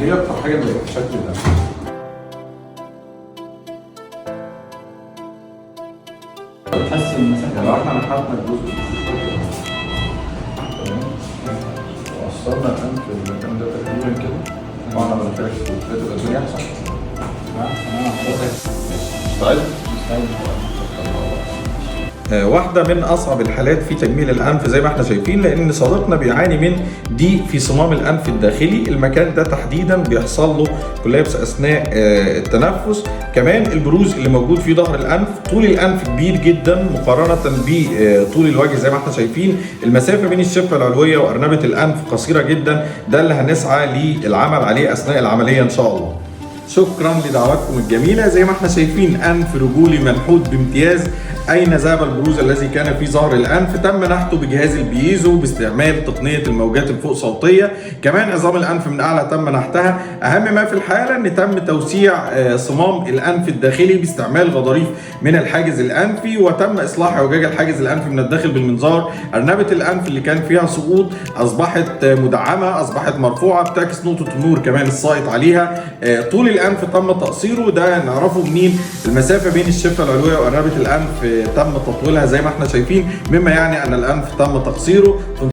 دي اكتر حاجه بتبقى في شكل ده. بتحسن المسافه. يعني لو احنا نحدد الجزء تمام، وصلنا الانف المكان ده تقريبا كده، طبعا انا بنفرش تبقى الدنيا احسن. مستعد؟ واحدة من أصعب الحالات في تجميل الأنف زي ما احنا شايفين، لأن صديقنا بيعاني من ضيق في صمام الأنف الداخلي. المكان ده تحديدا بيحصل له كولابس أثناء التنفس. كمان البروز اللي موجود في ظهر الأنف، طول الأنف كبير جدا مقارنة بطول الوجه زي ما احنا شايفين. المسافة بين الشفة العلوية وأرنبة الأنف قصيرة جدا، ده اللي هنسعى للعمل عليه أثناء العملية إن شاء الله. شكرا لدعواتكم الجميلة. زي ما احنا شايفين أنف رجولي منحوت بامتياز. أين ذهب البروز الذي كان في ظهر الأنف؟ تم نحته بجهاز البيزو باستعمال تقنية الموجات الفوق صوتية. كمان عظام الأنف من أعلى تم نحتها. أهم ما في الحالة أن تم توسيع صمام الأنف الداخلي باستعمال غضاريف من الحاجز الأنفي، وتم إصلاح اعوجاج الحاجز الأنفي من الداخل بالمنظار. أرنبة الأنف اللي كان فيها سقوط أصبحت مدعمة، أصبحت مرفوعة، بتعكس نقطة النور كمان الساقط عليها. طول الأنف تم تقصيره، ده نعرفه منين؟ المسافة بين الشفة العلوية وأرنبة الأنف تم تطويلها زي ما احنا شايفين، مما يعني أن الأنف تم تقصيره. في